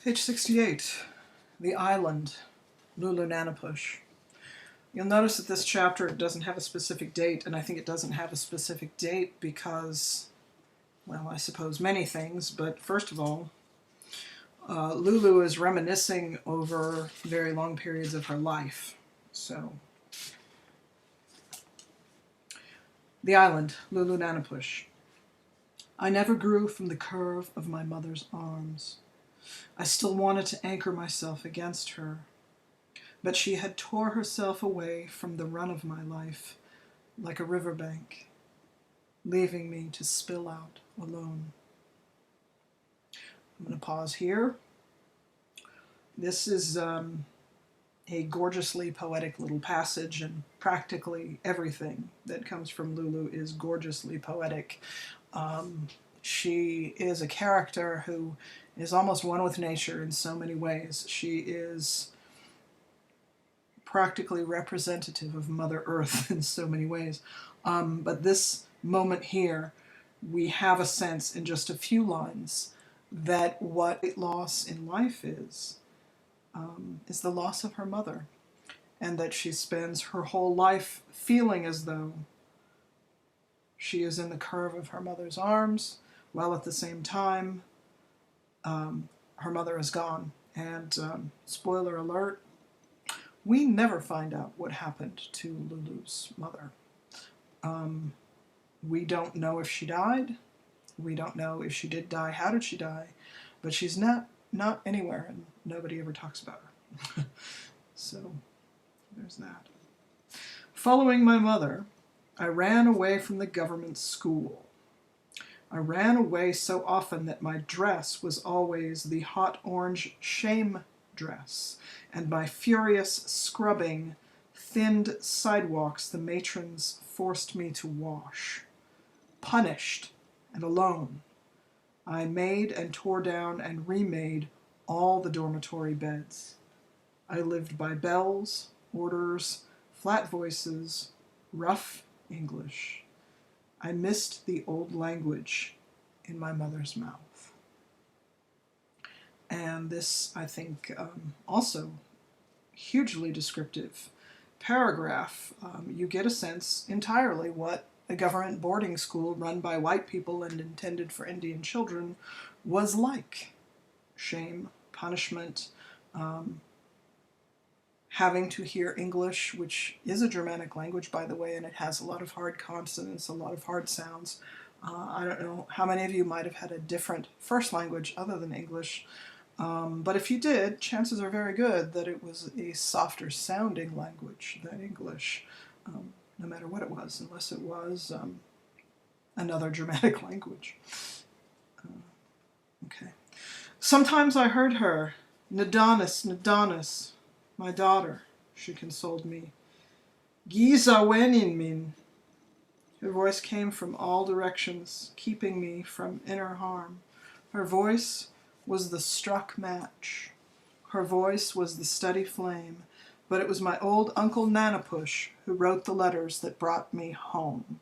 Page 68, The Island, Lulu-Nanapush. You'll notice that this chapter doesn't have a specific date, and I think it doesn't have a specific date because, well, I suppose many things, but first of all, Lulu is reminiscing over very long periods of her life. So, The Island, Lulu-Nanapush. I never grew from the curve of my mother's arms. I still wanted to anchor myself against her, but she had tore herself away from the run of my life like a riverbank, leaving me to spill out alone. I'm going to pause here. This is a gorgeously poetic little passage, and practically everything that comes from Lulu is gorgeously poetic. She is a character who is almost one with nature in so many ways. She is practically representative of Mother Earth in so many ways. But this moment here, we have a sense in just a few lines that what loss in life is the loss of her mother, and that she spends her whole life feeling as though she is in the curve of her mother's arms, while at the same time her mother is gone. And spoiler alert, we never find out what happened to Lulu's mother. We don't know if she died. We don't know if she did die. How did she die? But she's not anywhere, and nobody ever talks about her. So there's that. Following my mother, I ran away from the government school. I ran away so often that my dress was always the hot orange shame dress, and my furious scrubbing thinned sidewalks the matrons forced me to wash. Punished and alone, I made and tore down and remade all the dormitory beds. I lived by bells, orders, flat voices, rough English. I missed the old language in my mother's mouth. And this, I think, also hugely descriptive paragraph. You get a sense entirely what a government boarding school run by white people and intended for Indian children was like. Shame, punishment, having to hear English, which is a Germanic language, by the way, and it has a lot of hard consonants, a lot of hard sounds. I don't know how many of you might have had a different first language other than English, but if you did, chances are very good that it was a softer sounding language than English, no matter what it was, unless it was another Germanic language. Okay. Sometimes I heard her, Nadonis, Nadonis, my daughter, she consoled me. Giza wenin min. Her voice came from all directions, keeping me from inner harm. Her voice was the struck match. Her voice was the steady flame, but it was my old Uncle Nanapush who wrote the letters that brought me home.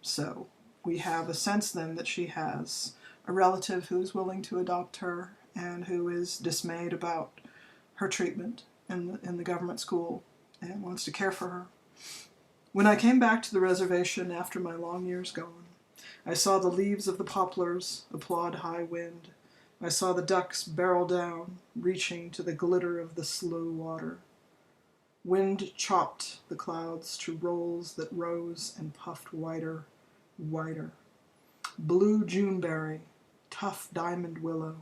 So we have a sense then that she has a relative who's willing to adopt her and who is dismayed about her treatment in the government school and wants to care for her. When I came back to the reservation after my long years gone, I saw the leaves of the poplars applaud high wind. I saw the ducks barrel down, reaching to the glitter of the slow water. Wind chopped the clouds to rolls that rose and puffed wider, wider. Blue Juneberry, tough diamond willow.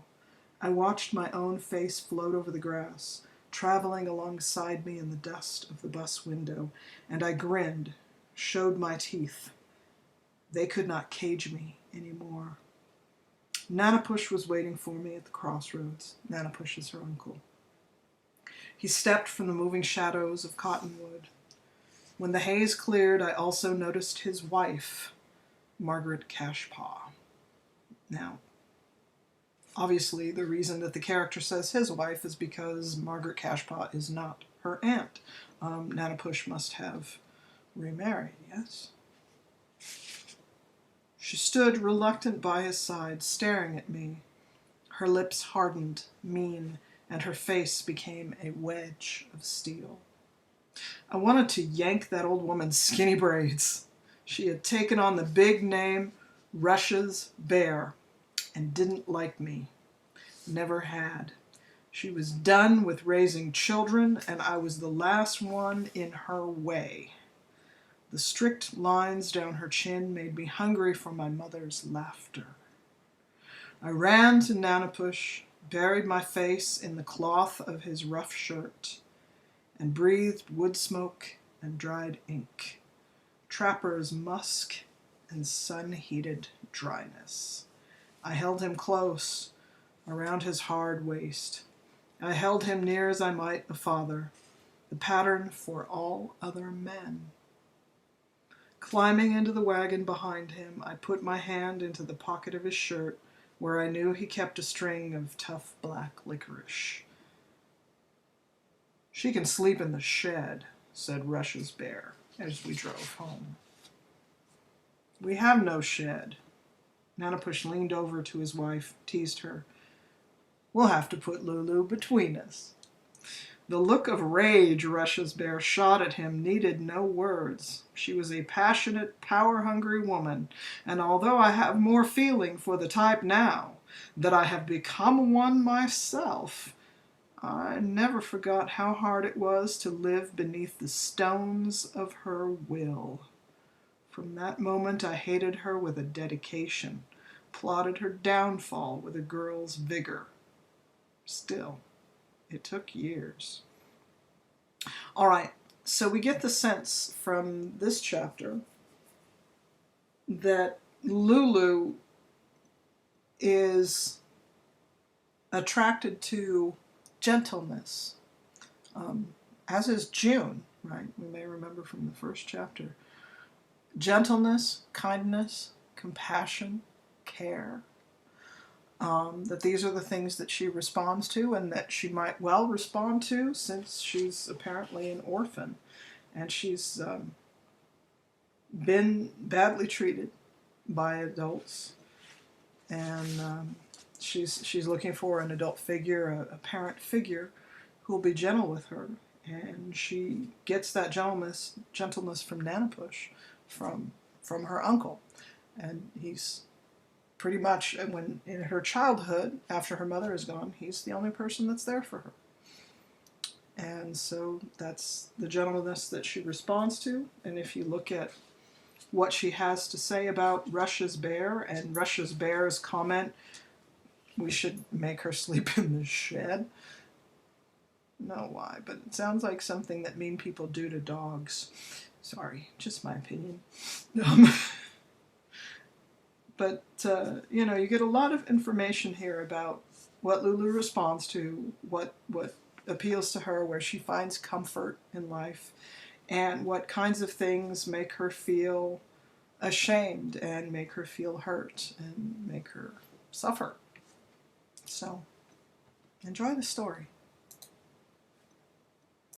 I watched my own face float over the grass, traveling alongside me in the dust of the bus window, and I grinned, showed my teeth. They could not cage me anymore. Nanapush was waiting for me at the crossroads. Nanapush is her uncle. He stepped from the moving shadows of cottonwood. When the haze cleared, I also noticed his wife, Margaret Cashpaw. Now, obviously, the reason that the character says his wife is because Margaret Cashpaw is not her aunt. Nanapush must have remarried, yes? She stood reluctant by his side, staring at me. Her lips hardened, mean, and her face became a wedge of steel. I wanted to yank that old woman's skinny braids. She had taken on the big name Russia's Bear and didn't like me. Never had. She was done with raising children, and I was the last one in her way. The strict lines down her chin made me hungry for my mother's laughter. I ran to Nanapush, buried my face in the cloth of his rough shirt, and breathed wood smoke and dried ink, trapper's musk and sun-heated dryness. I held him close, around his hard waist. I held him near as I might a father, the pattern for all other men. Climbing into the wagon behind him, I put my hand into the pocket of his shirt, where I knew he kept a string of tough black licorice. "She can sleep in the shed," said Russia's Bear as we drove home. "We have no shed." Nanapush leaned over to his wife, teased her. "We'll have to put Lulu between us." The look of rage Russia's Bear shot at him needed no words. She was a passionate, power-hungry woman, and although I have more feeling for the type now that I have become one myself, I never forgot how hard it was to live beneath the stones of her will. From that moment I hated her with a dedication, plotted her downfall with a girl's vigor. Still, it took years. All right, so we get the sense from this chapter that Lulu is attracted to gentleness, as is June, right? We may remember from the first chapter. Gentleness, kindness, compassion, care. That these are the things that she responds to and that she might well respond to since she's apparently an orphan. And she's been badly treated by adults. And she's looking for an adult figure, a parent figure, who will be gentle with her. And she gets that gentleness from Nanapush, from her uncle. And he's pretty much, when in her childhood, after her mother is gone, he's the only person that's there for her. And so that's the gentleness that she responds to. And if you look at what she has to say about Russia's Bear and Russia's Bear's comment, we should make her sleep in the shed. No, why? But it sounds like something that mean people do to dogs. Sorry, just my opinion. But, you get a lot of information here about what Lulu responds to, what appeals to her, where she finds comfort in life, and what kinds of things make her feel ashamed and make her feel hurt and make her suffer. So, enjoy the story.